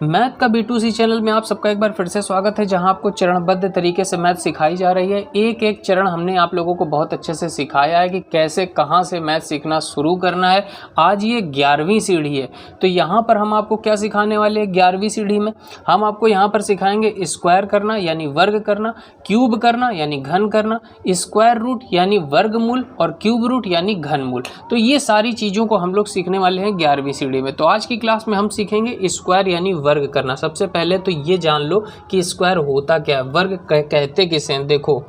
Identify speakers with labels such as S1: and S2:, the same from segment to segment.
S1: Math का B2C channel में आप सबका एक बार फिर से स्वागत है, जहां आपको चरणबद्ध तरीके से मैथ सिखाई जा रही है। एक एक चरण हमने आप लोगों को बहुत अच्छे से सिखाया है कि कैसे कहां से मैथ सीखना शुरू करना है। आज ये 11वीं सीढ़ी है, तो यहां पर हम आपको क्या सिखाने वाले हैं। 11वीं सीढ़ी में हम आपको यहां पर सिखाएंगे स्क्वायर करना यानी वर्ग करना, क्यूब करना यानी घन करना, स्क्वायर रूट यानी वर्गमूल और क्यूब रूट यानी घनमूल। तो ये सारी चीज़ों को हम लोग सीखने वाले हैं 11वीं सीढ़ी में। तो आज की क्लास में हम सीखेंगे स्क्वायर यानी वर्ग करना। सबसे पहले तो ये जान लो कि स्क्वायर होता क्या है, वर्ग कहते किसे हैं। देखो,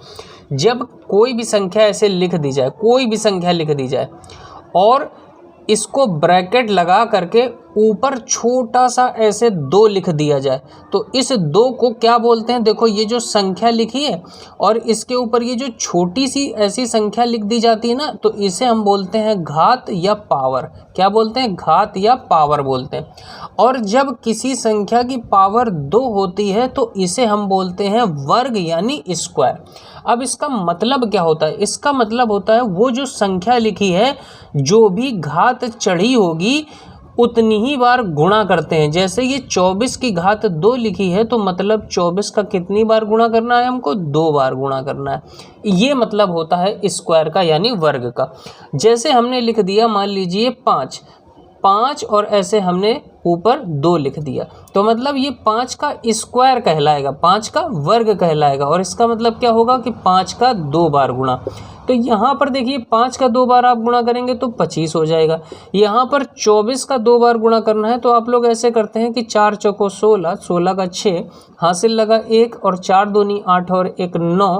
S1: जब कोई भी संख्या ऐसे लिख दी जाए, कोई भी संख्या लिख दी जाए और इसको ब्रैकेट लगा करके ऊपर छोटा सा ऐसे 2 लिख दिया जाए, तो इस 2 को क्या बोलते हैं। देखो, ये जो संख्या लिखी है और इसके ऊपर ये जो छोटी सी ऐसी संख्या लिख दी जाती है ना, तो इसे हम बोलते हैं घात या पावर। क्या बोलते हैं? घात या पावर बोलते हैं। और जब किसी संख्या की पावर 2 होती है तो इसे हम बोलते हैं वर्ग यानी स्क्वायर। अब इसका मतलब क्या होता है? इसका मतलब होता है वो जो संख्या लिखी है, जो भी घात चढ़ी होगी उतनी ही बार गुणा करते हैं। जैसे ये 24 की घात 2 लिखी है, तो मतलब 24 का कितनी बार गुणा करना है? हमको 2 बार गुणा करना है। ये मतलब होता है स्क्वायर का यानी वर्ग का। जैसे हमने लिख दिया, मान लीजिए 5 और ऐसे हमने ऊपर 2 लिख दिया, तो मतलब ये 5 का स्क्वायर कहलाएगा, 5 का वर्ग कहलाएगा। और इसका मतलब क्या होगा कि 5 का 2 बार गुणा। तो यहाँ पर देखिए 5 का 2 बार आप गुणा करेंगे तो 25 हो जाएगा। यहाँ पर 24 का 2 बार गुणा करना है, तो आप लोग ऐसे करते हैं कि 4 चौको 16, 16 का 6, हासिल लगा 1 और 4 दूनी 8 और 1 9,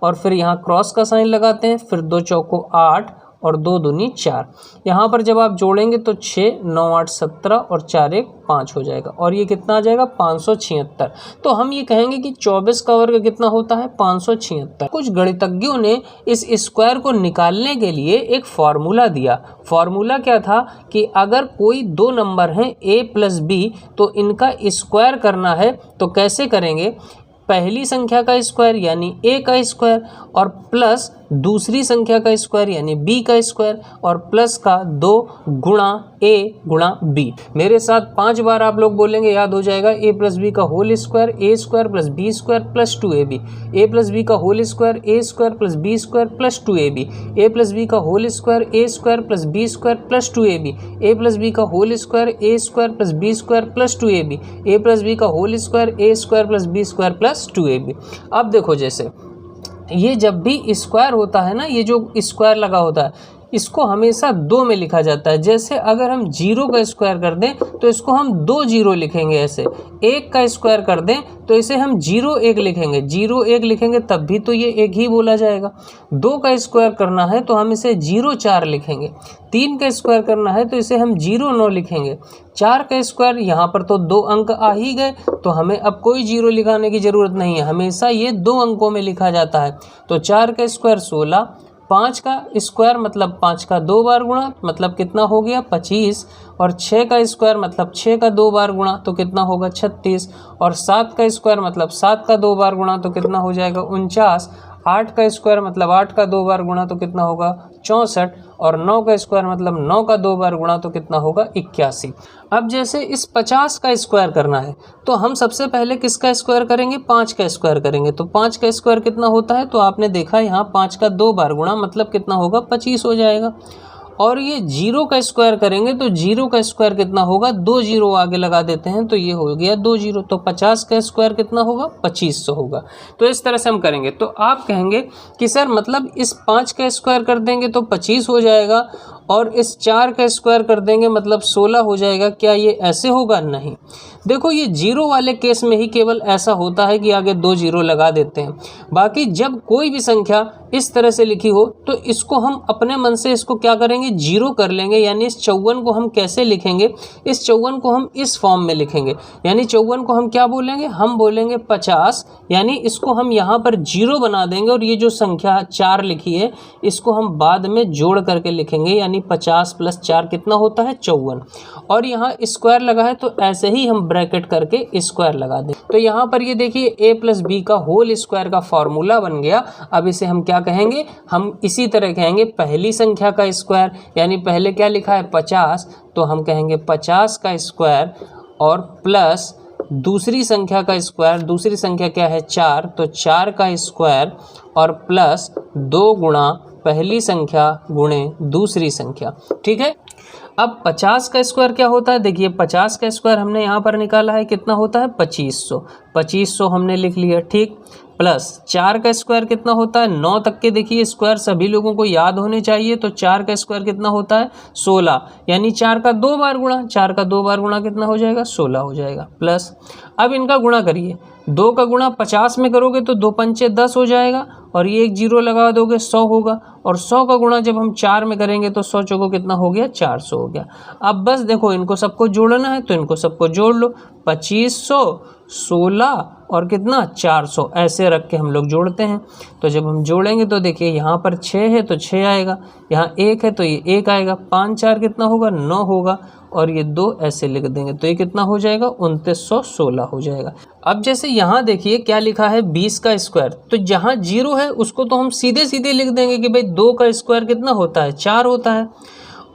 S1: और फिर यहाँ क्रॉस का साइन लगाते हैं, फिर 2 चौको 8 और 2 दूनी 4। यहाँ पर जब आप जोड़ेंगे तो 6 9 8 17 और 4 1 5 हो जाएगा, और ये कितना आ जाएगा? 576। तो हम ये कहेंगे कि 24 का वर्ग कितना होता है? 576। कुछ गणितज्ञों ने इस स्क्वायर को निकालने के लिए एक फॉर्मूला दिया। फॉर्मूला क्या था कि अगर कोई 2 नंबर हैं a + b, तो इनका स्क्वायर करना है, तो कैसे करेंगे? पहली संख्या का स्क्वायर यानी a का स्क्वायर, और प्लस दूसरी संख्या का स्क्वायर यानी b का स्क्वायर, और प्लस का 2 गुणा a गुणा b। मेरे साथ 5 बार आप लोग बोलेंगे, याद हो जाएगा। a + b का whole square, a square + b square + 2ab, a + b का whole square, a square + b square + 2ab, a + b का whole square, a square + b square + 2ab, a + b का whole square, a square + b square + 2ab, a + b का whole square, a square + b square + 2ab। अब देखो, जैसे ये जब भी square होता है ना, ये जो स्क्वायर लगा होता है, इसको हमेशा 2 में लिखा जाता है। जैसे अगर हम 0 का स्क्वायर कर दें तो इसको हम 2 0 लिखेंगे। ऐसे 1 का स्क्वायर कर दें तो इसे हम 0 1 लिखेंगे। 0 1 लिखेंगे तब भी तो ये 1 ही बोला जाएगा। 2 का स्क्वायर करना है तो हम इसे 0 4 लिखेंगे। 3 का स्क्वायर करना है तो इसे हम 0 9 लिखेंगे। 4 का स्क्वायर, यहाँ पर तो 2 अंक आ ही गए, तो हमें अब कोई 0 लिखाने की ज़रूरत नहीं है, हमेशा ये 2 अंकों में लिखा जाता है। तो 4 का स्क्वायर 16, 5 का स्क्वायर मतलब 5 का 2 बार गुणा, मतलब कितना हो गया? 25, और 6 का स्क्वायर मतलब 6 का 2 बार गुणा, तो कितना होगा? 36, और 7 का स्क्वायर मतलब 7 का 2 बार गुणा, तो कितना हो जाएगा? 49, 8 का स्क्वायर मतलब 8 का 2 बार गुणा, तो कितना होगा? 64, और 9 का स्क्वायर मतलब 9 का 2 बार गुणा, तो कितना होगा? 81। अब जैसे इस 50 का स्क्वायर करना है, तो हम सबसे पहले किसका स्क्वायर करेंगे? 5 का स्क्वायर करेंगे। तो 5 का स्क्वायर कितना होता है? तो आपने देखा यहाँ 5 का 2 बार गुणा, मतलब कितना होगा? 25 हो जाएगा। और ये 0 का स्क्वायर करेंगे तो 0 का स्क्वायर कितना होगा? 2 0 आगे लगा देते हैं, तो ये हो गया 2 0। तो 50 का स्क्वायर कितना होगा? 2500 होगा। तो इस तरह से हम करेंगे। तो आप कहेंगे कि सर मतलब इस 5 का स्क्वायर कर देंगे तो 25 हो जाएगा, और इस 4 का स्क्वायर कर देंगे मतलब 16 हो जाएगा। क्या ये ऐसे होगा? नहीं। देखो, ये 0 वाले केस में ही केवल ऐसा होता है कि आगे 2 0 लगा देते हैं। बाकी जब कोई भी संख्या इस तरह से लिखी हो तो इसको हम अपने मन से इसको क्या करेंगे? 0 कर लेंगे। यानी इस 54 को हम कैसे लिखेंगे? इस 54 को हम इस फॉर्म में लिखेंगे। यानी 54 को हम क्या बोलेंगे? हम बोलेंगे 50। यानी इसको हम यहाँ पर 0 बना देंगे, और ये जो संख्या 4 लिखी है इसको हम बाद में जोड़ करके लिखेंगे। यानी 50 + 4 कितना होता है? 54। और यहाँ स्क्वायर लगा है तो ऐसे ही हम ब्रैकेट करके स्क्वायर लगा दें। तो यहाँ पर ये देखिए a + b का होल स्क्वायर का फॉर्मूला बन गया। अब इसे हम क्या कहेंगे? हम इसी तरह कहेंगे पहली संख्या का स्क्वायर, यानी पहले क्या लिखा है? 50, तो हम कहेंगे 50 का स्क्वायर और प्लस दूसरी संख्या का स्क्वायर, दूसरी संख्या क्या है 4, तो 4 का स्क्वायर और प्लस 2 गुणा पहली संख्या गुणे दूसरी संख्या। ठीक है, अब 50 का स्क्वायर क्या होता है, देखिए 50 का स्क्वायर हमने यहाँ पर निकाला है, कितना होता है 2500, 2500 हमने लिख लिया। ठीक, प्लस 4 का स्क्वायर कितना होता है, 9 तक के देखिए स्क्वायर सभी लोगों को याद होने चाहिए, तो 4 का स्क्वायर कितना होता है 16, यानी 4 का 2 बार गुणा, 4 का 2 बार गुणा कितना हो जाएगा 16 हो जाएगा। प्लस अब इनका गुणा करिए, 2 का गुणा 50 में करोगे तो 2 पंचे 10 हो जाएगा, और ये एक जीरो लगा दोगे 100 होगा, और 100 का गुणा जब हम 4 में करेंगे तो 100 चौको कितना हो गया 400 हो गया। अब बस देखो इनको सबको जोड़ना है तो इनको सबको जोड़ लो, 2500, 16 और कितना 400, ऐसे रख के हम लोग जोड़ते हैं। तो जब हम जोड़ेंगे तो देखिए यहाँ पर 6 है तो 6 आएगा, यहाँ 1 है तो ये 1 आएगा, 5 4 कितना होगा 9 होगा, और ये 2 ऐसे लिख देंगे तो ये कितना हो जाएगा 2916 हो जाएगा। अब जैसे यहाँ देखिए क्या लिखा है 20 का स्क्वायर, तो जहाँ 0 है उसको तो हम सीधे सीधे लिख देंगे कि भाई 2 का स्क्वायर कितना होता है 4 होता है,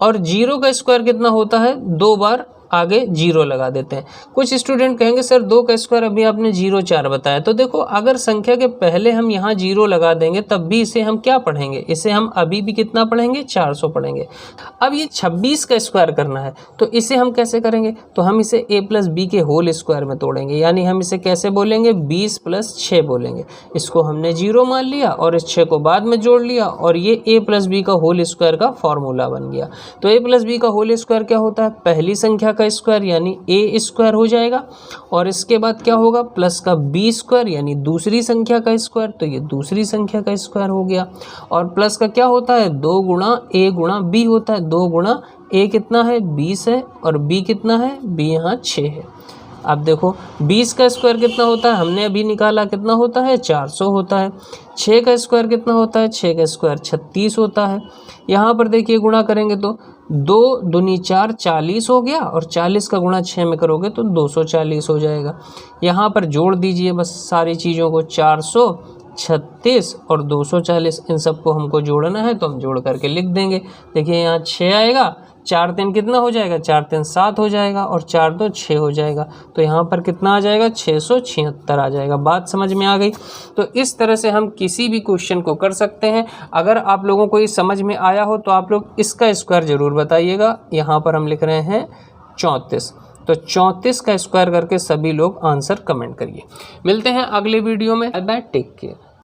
S1: और 0 का स्क्वायर कितना होता है 2 बार आगे 0 लगा देते हैं। कुछ स्टूडेंट कहेंगे सर 2 का स्क्वायर अभी आपने 0 4 बताया, तो देखो अगर संख्या के पहले हम यहाँ 0 लगा देंगे तब भी इसे हम क्या पढ़ेंगे, इसे हम अभी भी कितना पढ़ेंगे 400 पढ़ेंगे। अब ये 26 का स्क्वायर करना है तो इसे हम कैसे करेंगे, तो हम इसे a प्लस बी के होल स्क्वायर में तोड़ेंगे, यानी हम इसे कैसे बोलेंगे 20 प्लस 6 बोलेंगे। इसको हमने 0 मान लिया और इस 6 को बाद में जोड़ लिया, और ये a प्लस बी का होल स्क्वायर का फॉर्मूला बन गया। तो a प्लस बी का होल स्क्वायर क्या होता है, पहली संख्या का स्क्वायर यानी a स्क्वायर हो जाएगा, और इसके बाद क्या होगा प्लस का b स्क्वायर यानी दूसरी संख्या का स्क्वायर, तो ये दूसरी संख्या का स्क्वायर हो गया, और प्लस का क्या होता है 2 गुणा a गुणा b होता है, 2 गुणा a कितना है 20 है, और b कितना है b यहाँ 6 है। अब देखो 20 का स्क्वायर कितना होता है, हमने अभी निकाला कितना होता है 400 होता है। 6 का स्क्वायर कितना होता है, 6 का स्क्वायर 36 होता है। यहाँ पर देखिए गुणा करेंगे तो 2 दूनी 4 40 हो गया, और 40 का गुणा 6 में करोगे तो 240 हो जाएगा। यहाँ पर जोड़ दीजिए बस सारी चीज़ों को, 436 और 240, इन सबको हमको जोड़ना है तो हम जोड़ करके लिख देंगे। देखिए यहाँ 6 आएगा, 4 3 कितना हो जाएगा 4 3 7 हो जाएगा, और 4 2 6 हो जाएगा, तो यहाँ पर कितना आ जाएगा 676 आ जाएगा। बात समझ में आ गई। तो इस तरह से हम किसी भी क्वेश्चन को कर सकते हैं। अगर आप लोगों को ये समझ में आया हो तो आप लोग इसका स्क्वायर ज़रूर बताइएगा। यहाँ पर हम लिख रहे हैं 34, तो 34 का स्क्वायर करके सभी लोग आंसर कमेंट करिए। मिलते हैं अगले वीडियो में, बाय बाय, टेक केयर।